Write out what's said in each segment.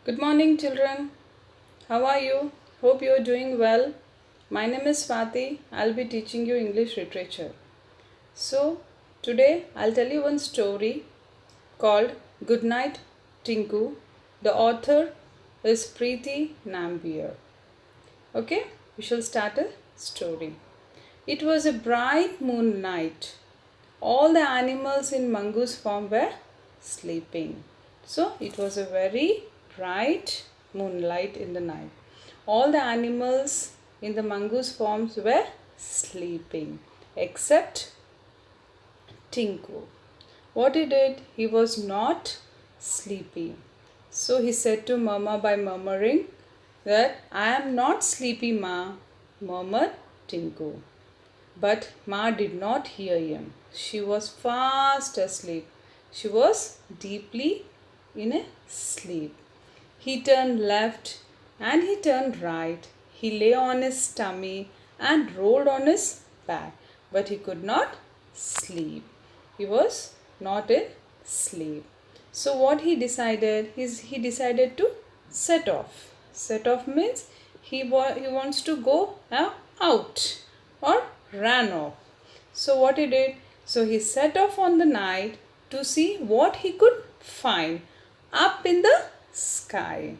Good morning, children. How are you? Hope you are doing well. My name is Swati. I'll be teaching you English literature. So, today I'll tell you one story called Good Night, Tinku. The author is Preeti Nambiar. Okay, we shall start a story. It was a bright moon night. All the animals in Mangu's farm were sleeping. So it was a very bright moonlight in the night. All the animals in the Mangu's farms were sleeping except Tinku. What he did, he was not sleepy. So he said to Mama by murmuring that I am not sleepy, Ma, murmured Tinku. But Ma did not hear him. She was fast asleep. She was deeply in a sleep. He turned left and he turned right. He lay on his tummy and rolled on his back. But he could not sleep. He was not in sleep. So what he decided is he decided to set off. Set off means he wants to go out or ran off. So what he did? So he set off on the night to see what he could find up in the sky.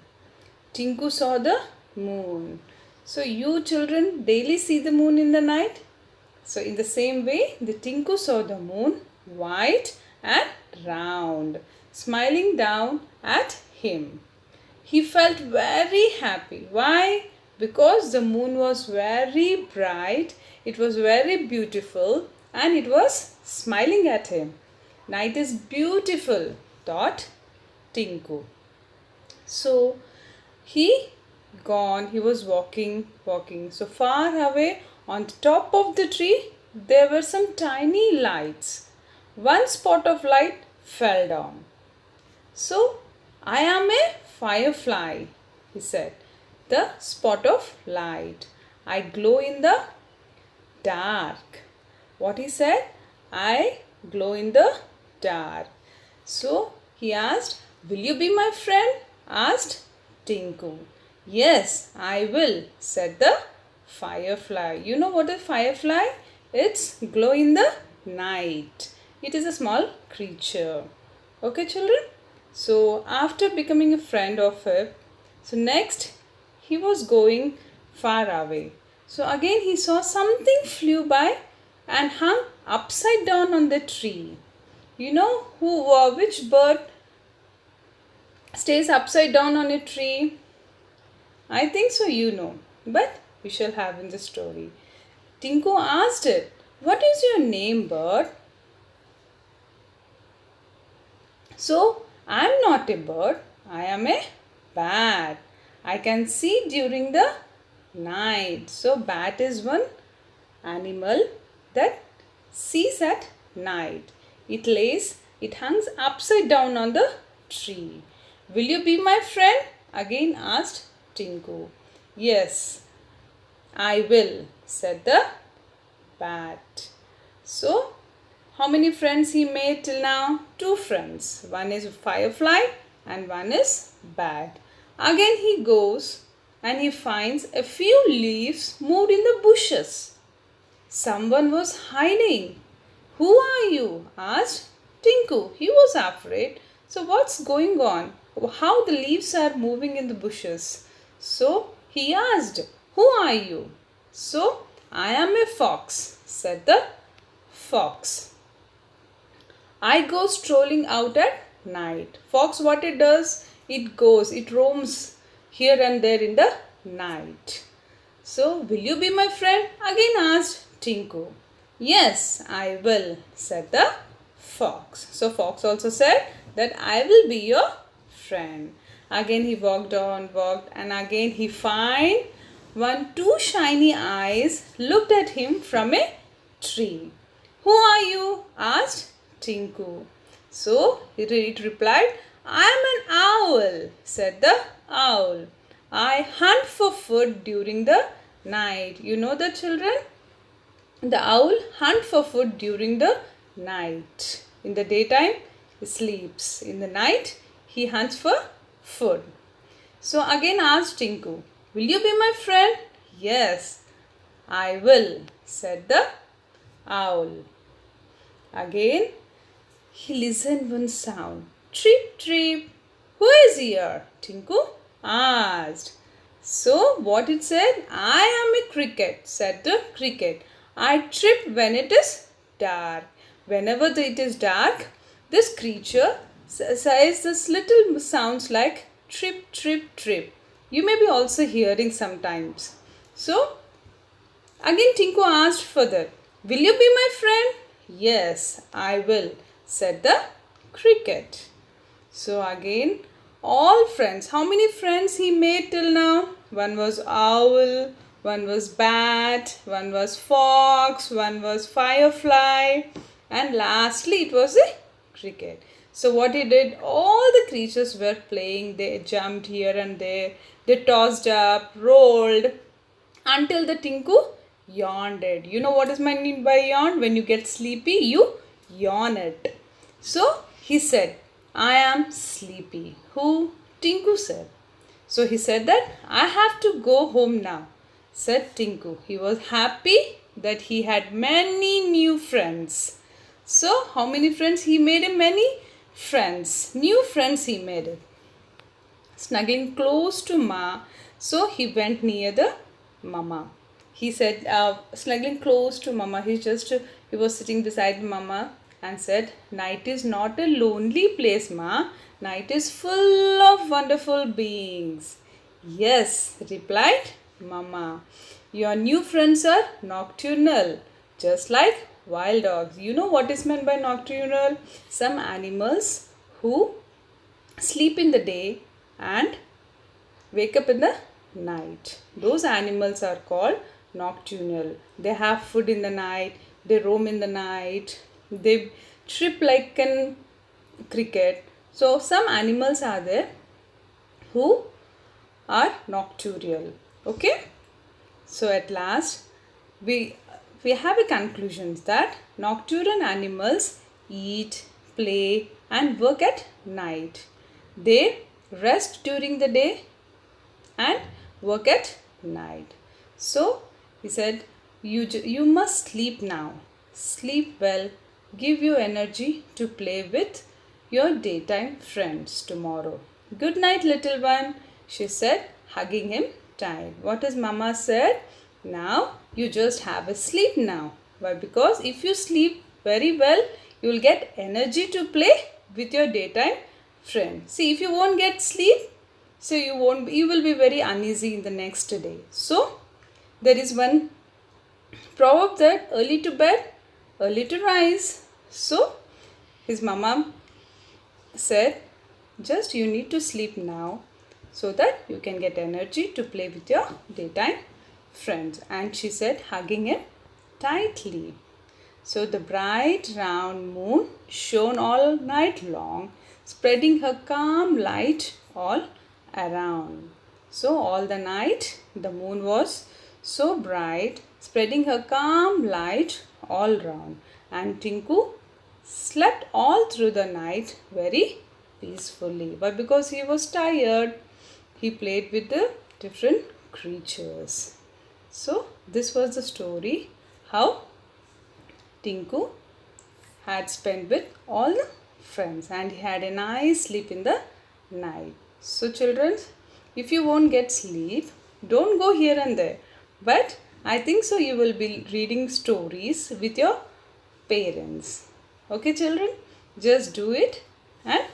Tinku saw the moon. So you children daily see the moon in the night? So in the same way, the Tinku saw the moon white and round, smiling down at him. He felt very happy. Why? Because the moon was very bright, it was very beautiful, and it was smiling at him. Night is beautiful, thought Tinku. So he was walking. So far away on the top of the tree, there were some tiny lights. One spot of light fell down. So, I am a firefly, he said. The spot of light. I glow in the dark. What he said? I glow in the dark. So, he asked, will you be my friend? Asked Tinku. Yes, I will, said the firefly. You know what a firefly? It's glow in the night. It is a small creature. Okay, children? So, after becoming a friend of him, so next he was going far away. So, again he saw something flew by and hung upside down on the tree. You know which bird stays upside down on a tree? I think so, you know, but we shall have in the story. Tinku asked it, what is your name, bird? So, I am not a bird, I am a bat. I can see during the night. So, bat is one animal that sees at night. It hangs upside down on the tree. Will you be my friend? Again asked Tinku. Yes, I will, said the bat. So, how many friends he made till now? 2 friends. One is firefly and one is bat. Again he goes and he finds a few leaves moved in the bushes. Someone was hiding. Who are you? Asked Tinku. He was afraid. So what's going on? How the leaves are moving in the bushes? So he asked, who are you? So I am a fox, said the fox. I go strolling out at night. Fox, what it does? It roams here and there in the night. So, will you be my friend? Again asked Tinku. Yes, I will, said the fox. So, fox also said that I will be your friend. Again he walked, and again he found two shiny eyes looked at him from a tree. Who are you? Asked Tinku. So it replied, I am an owl, said the owl. I hunt for food during the night. You know the children? The owl hunts for food during the night. In the daytime, he sleeps. In the night, he hunts for food. So again asked Tinku, will you be my friend? Yes, I will, said the owl. Again, he listened one sound. Trip, trip. Who is here? Tinku asked. So what it said? I am a cricket, said the cricket. I trip when it is dark. Whenever it is dark, this creature says this little sounds like trip, trip, trip. You may be also hearing sometimes. So again Tinku asked further, will you be my friend? Yes, I will, said the cricket. So again, all friends. How many friends he made till now? One was owl, one was bat, one was fox, one was firefly, and lastly it was a cricket. So what he did, all the creatures were playing. They jumped here and there. They tossed up, rolled, until the Tinku yawned. You know what is meant by yawn? When you get sleepy, you yawn it. So he said, I am sleepy. Who? Tinku said. So he said that I have to go home now, said Tinku. He was happy that he had many new friends. So how many friends he made? Him many friends. New friends he made it. Snuggling close to Ma, so he went near the Mama. He said, snuggling close to Mama, he was sitting beside Mama and said, night is not a lonely place, Ma. Night is full of wonderful beings. Yes, replied Mama. Your new friends are nocturnal, just like wild dogs. You know what is meant by nocturnal? Some animals who sleep in the day and wake up in the night. Those animals are called nocturnal. They have food in the night, they roam in the night, they trip like a cricket. So some animals are there who are nocturnal. Okay? So at last we have a conclusion that nocturnal animals eat, play and work at night. They rest during the day and work at night. So he said, you must sleep now. Sleep well. Give you energy to play with your daytime friends tomorrow. Good night, little one, she said, hugging him tight. What has Mama said? Now you just have a sleep now. Why? Because if you sleep very well, you will get energy to play with your daytime friend. See, if you won't get sleep, so you will be very uneasy in the next day. So there is one proverb that early to bed, early to rise. So his mama said, just you need to sleep now so that you can get energy to play with your daytime friends. And she said, hugging him tightly. So the bright round moon shone all night long, spreading her calm light all around. So all the night the moon was so bright, spreading her calm light all round. And Tinku slept all through the night very peacefully. But because he was tired, he played with the different creatures. So this was the story how Tinku had spent with all the friends and he had a nice sleep in the night. So children, if you won't get sleep, don't go here and there. But I think so you will be reading stories with your parents. Okay children, just do it and